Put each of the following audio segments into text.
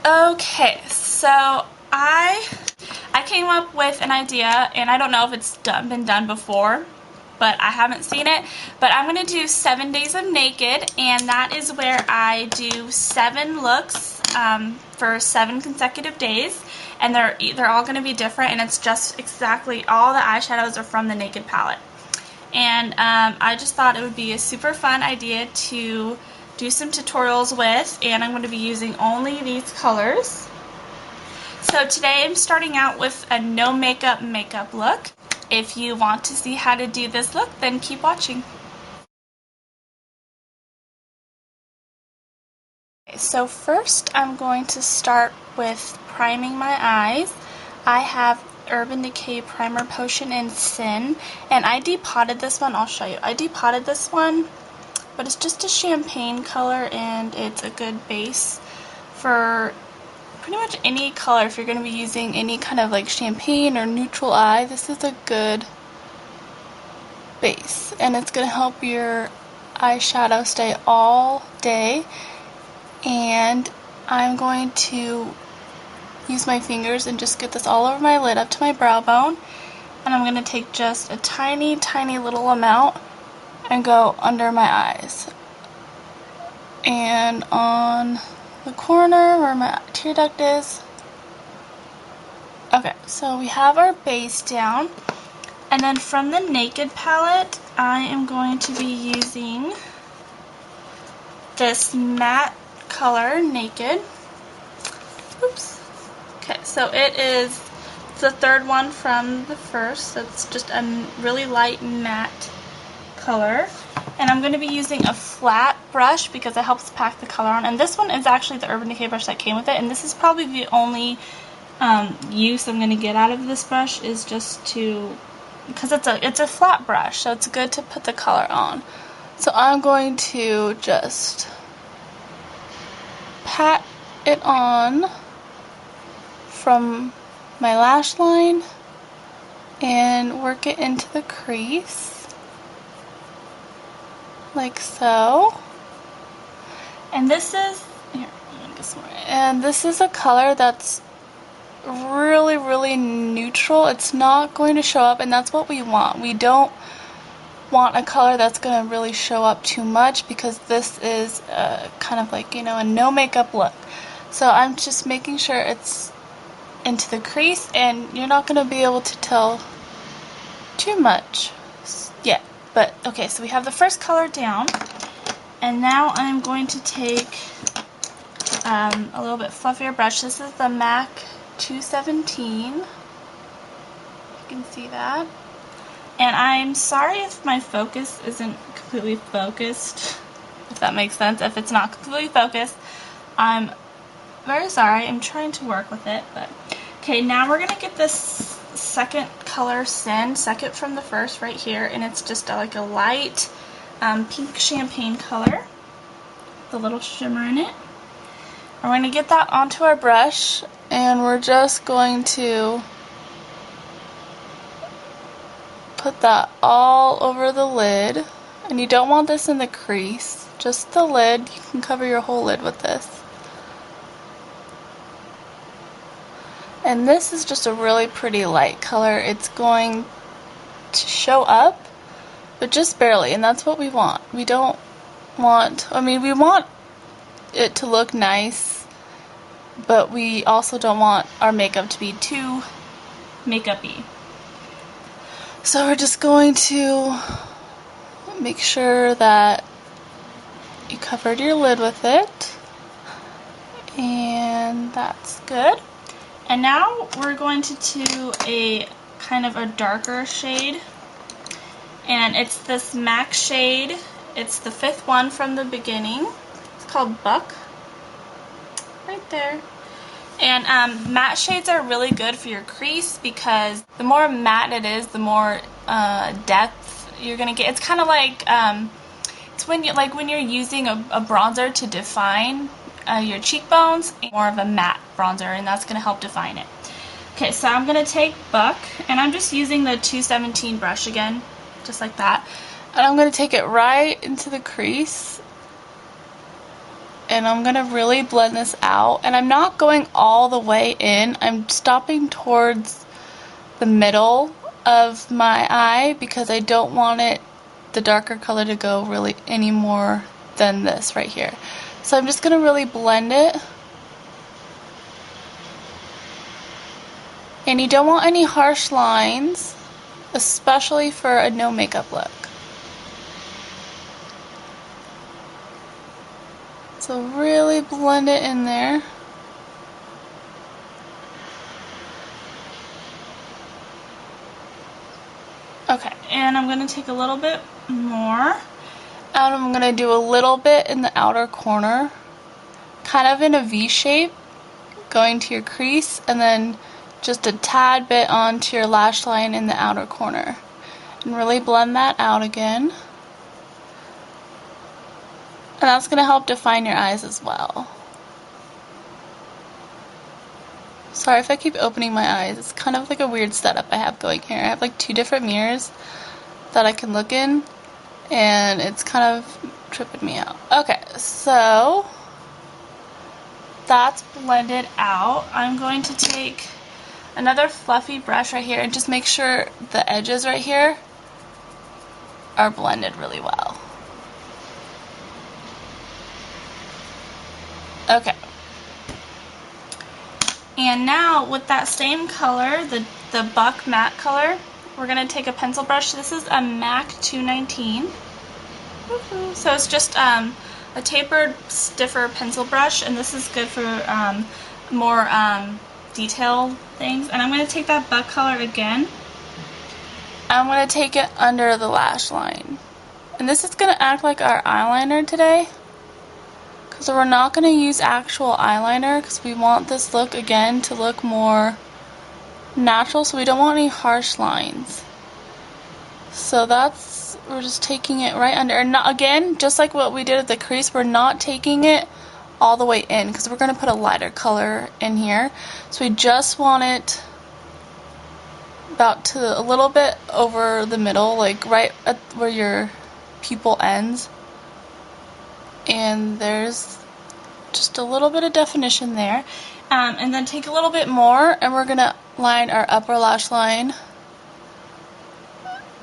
Okay, so I came up with an idea, and I don't know if it's been done before, but I haven't seen it. But I'm going to do 7 days of naked, and that is where I do 7 looks for 7 consecutive days, and they're all going to be different, and it's just exactly all the eyeshadows are from the Naked palette. And I just thought it would be a super fun idea to do some tutorials with, and I'm going to be using only these colors. So today I'm starting out with a no makeup look. If you want to see how to do this look, then keep watching. Okay, so first I'm going to start with priming my eyes. I have Urban Decay Primer Potion in Sin, and I depotted this one. I'll show you. I depotted this one, but it's just a champagne color, and it's a good base for pretty much any color. If you're going to be using any kind of like champagne or neutral eye, this is a good base, and it's going to help your eyeshadow stay all day. And I'm going to use my fingers and just get this all over my lid up to my brow bone, and I'm going to take just a tiny little amount and go under my eyes and on the corner where my tear duct is. Okay, so we have our base down, and then from the Naked palette I am going to be using this matte color, Naked. Oops. Okay, so it is the third one from the first. It's just a really light matte color, and I'm going to be using a flat brush because it helps pack the color on. And this one is actually the Urban Decay brush that came with it, and this is probably the only use I'm going to get out of this brush, is just to, because it's a flat brush, so it's good to put the color on. So I'm going to just pat it on from my lash line and work it into the crease like so. And this is a color that's really neutral. It's not going to show up, and that's what we want. We don't want a color that's going to really show up too much, because this is kind of like, you know, a no makeup look. So I'm just making sure it's into the crease, and you're not going to be able to tell too much yet. But okay, so we have the first color down, and now I'm going to take a little bit fluffier brush. This is the MAC 217. You can see that. And I'm sorry if my focus isn't completely focused, if that makes sense. If it's not completely focused, I'm very sorry. I'm trying to work with it. But okay, now we're gonna get this second color, Sin, second from the first, right here, and it's just like a light pink champagne color with a little shimmer in it. We're going to get that onto our brush, and we're just going to put that all over the lid. And you don't want this in the crease, just the lid. You can cover your whole lid with this. And this is just a really pretty light color. It's going to show up, but just barely, and that's what we want. We don't want, we want it to look nice, but we also don't want our makeup to be too makeup-y. So we're just going to make sure that you covered your lid with it, and that's good. And now we're going to do a kind of a darker shade, and it's this MAC shade. It's the 5th one from the beginning. It's called Buck, right there. And matte shades are really good for your crease, because the more matte it is, the more depth you're gonna get. It's kind of like it's when you're using a bronzer to define your cheekbones, more of a matte bronzer, and that's gonna help define it. Okay, so I'm gonna take Buck, and I'm just using the 217 brush again, just like that. And I'm gonna take it right into the crease and I'm going to really blend this out. And I'm not going all the way in. I'm stopping towards the middle of my eye because I don't want the darker color to go really any more than this right here. So I'm just going to really blend it. And you don't want any harsh lines, especially for a no makeup look. So really blend it in there. Okay, and I'm going to take a little bit more, and I'm going to do a little bit in the outer corner, kind of in a V shape, going to your crease, and then just a tad bit onto your lash line in the outer corner. And really blend that out again. And that's going to help define your eyes as well. Sorry if I keep opening my eyes. It's kind of like a weird setup I have going here. I have like 2 different mirrors that I can look in, and it's kind of tripping me out. Okay, so that's blended out. I'm going to take another fluffy brush right here and just make sure the edges right here are blended really well. Okay. And now with that same color, the Buck Matte color, we're going to take a pencil brush. This is a MAC 219. So it's just a tapered, stiffer pencil brush, and this is good for more detail things. And I'm going to take that Buck color again. I'm going to take it under the lash line. And this is going to act like our eyeliner today. So we're not going to use actual eyeliner because we want this look again to look more natural, so we don't want any harsh lines. So we're just taking it right under, and not, again, just like what we did at the crease, we're not taking it all the way in because we're going to put a lighter color in here. So we just want it about to a little bit over the middle, like right at where your pupil ends. And there's just a little bit of definition there. And then take a little bit more, and we're going to line our upper lash line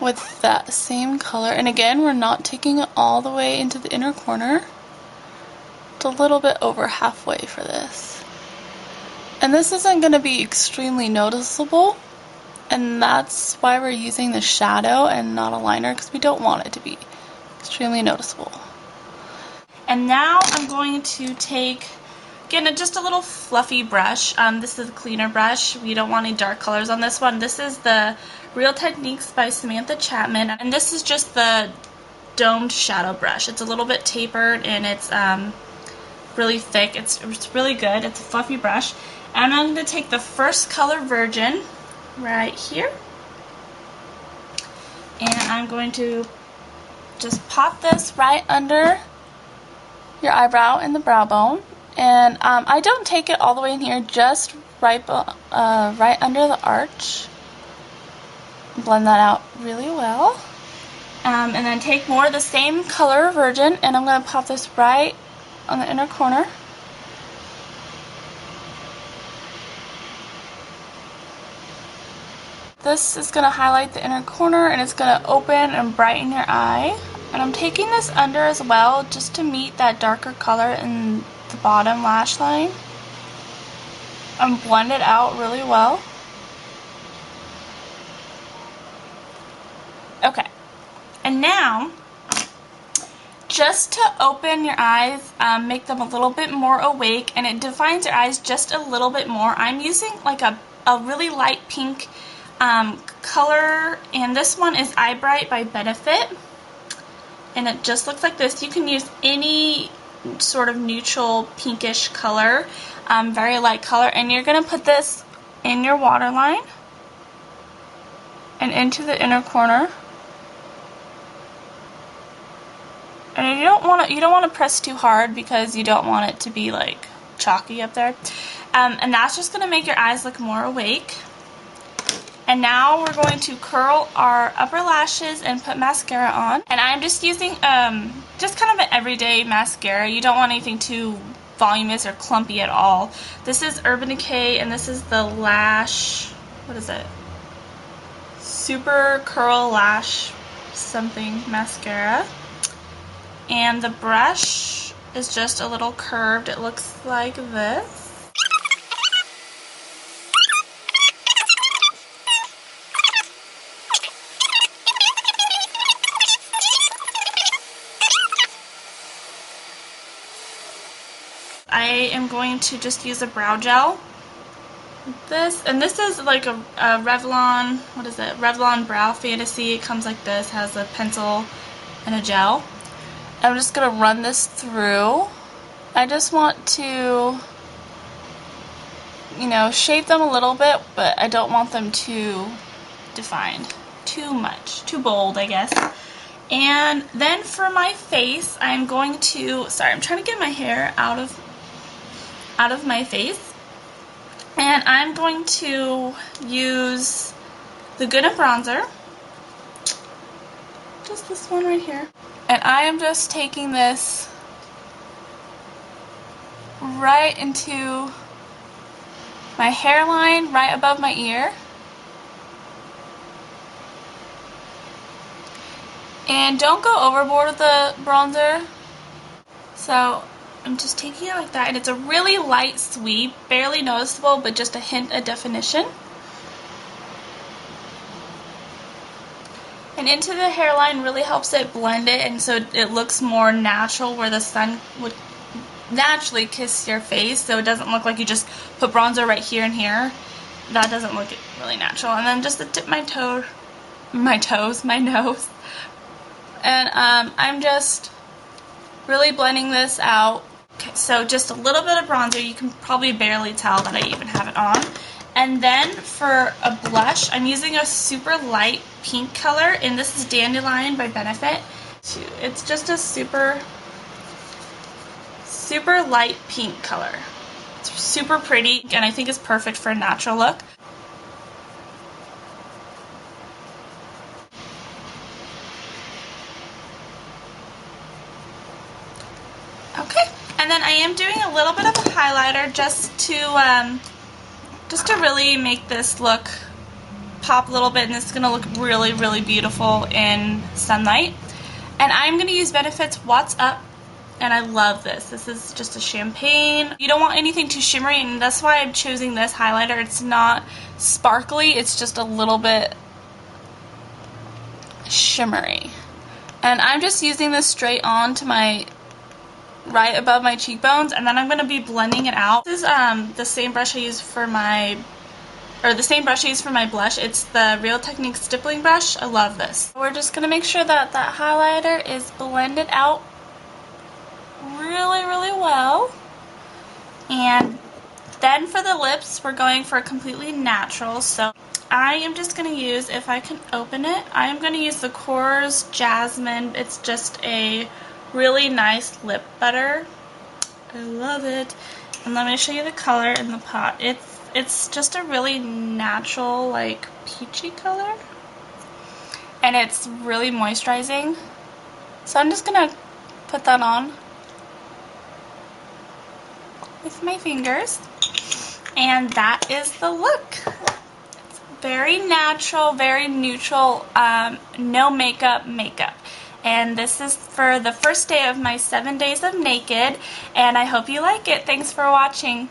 with that same color. And again, we're not taking it all the way into the inner corner. It's a little bit over halfway for this. And this isn't going to be extremely noticeable, and that's why we're using the shadow and not a liner, because we don't want it to be extremely noticeable. And now I'm going to take, again, just a little fluffy brush. This is a cleaner brush. We don't want any dark colors on this one. This is the Real Techniques by Samantha Chapman, and this is just the domed shadow brush. It's a little bit tapered, and it's really thick. It's really good. It's a fluffy brush. And I'm going to take the first color, Virgin, right here, and I'm going to just pop this right under your eyebrow and the brow bone, and I don't take it all the way in here, just right under the arch. Blend that out really well, and then take more of the same color, Virgin, and I'm going to pop this right on the inner corner. This is going to highlight the inner corner, and it's going to open and brighten your eye. And I'm taking this under as well, just to meet that darker color in the bottom lash line. And blend it out really well. Okay. And now, just to open your eyes, make them a little bit more awake, and it defines your eyes just a little bit more. I'm using like a really light pink color, and this one is Eye Bright by Benefit. And it just looks like this. You can use any sort of neutral pinkish color, very light color, and you're going to put this in your waterline and into the inner corner. And you don't want to press too hard because you don't want it to be like chalky up there. And that's just going to make your eyes look more awake. And now we're going to curl our upper lashes and put mascara on. And I'm just using just kind of an everyday mascara. You don't want anything too voluminous or clumpy at all. This is Urban Decay, and this is the Lash, what is it? Super Curl Lash something mascara. And the brush is just a little curved. It looks like this. I am going to just use a brow gel. This, and this is like a Revlon, what is it? Revlon Brow Fantasy. It comes like this, has a pencil and a gel. I'm just going to run this through. I just want to, you know, shape them a little bit, but I don't want them too defined. Too much. Too bold, I guess. And then for my face, I'm going to, sorry, I'm trying to get my hair out of my face. And I'm going to use the Good bronzer. Just this one right here. And I am just taking this right into my hairline, right above my ear. And don't go overboard with the bronzer. So I'm just taking it like that, and it's a really light sweep, barely noticeable, but just a hint of definition. And into the hairline really helps it blend it, and so it looks more natural, where the sun would naturally kiss your face, so it doesn't look like you just put bronzer right here and here. That doesn't look really natural. And then just to tip my nose. And I'm just really blending this out. Okay, so just a little bit of bronzer. You can probably barely tell that I even have it on. And then for a blush, I'm using a super light pink color, and this is Dandelion by Benefit. It's just a super light pink color. It's super pretty, and I think it's perfect for a natural look. Okay. And then I am doing a little bit of a highlighter just to really make this look pop a little bit, and it's going to look really, really beautiful in sunlight. And I'm going to use Benefit's What's Up, and I love this. This is just a champagne. You don't want anything too shimmery, and that's why I'm choosing this highlighter. It's not sparkly, it's just a little bit shimmery. And I'm just using this straight on to my right above my cheekbones, and then I'm going to be blending it out. This is the same brush I use for my blush. It's the Real Technique stippling brush. I love this. We're just going to make sure that that highlighter is blended out really, really well. And then for the lips, we're going for a completely natural. So I am just going to use, if I can open it, I am going to use the Kors Jasmine. It's just a really nice lip butter. I love it. And let me show you the color in the pot. It's just a really natural, like, peachy color. And it's really moisturizing. So I'm just gonna put that on with my fingers. And that is the look. It's very natural, very neutral, no makeup. And this is for the first day of my 7 days of naked, and I hope you like it. Thanks for watching.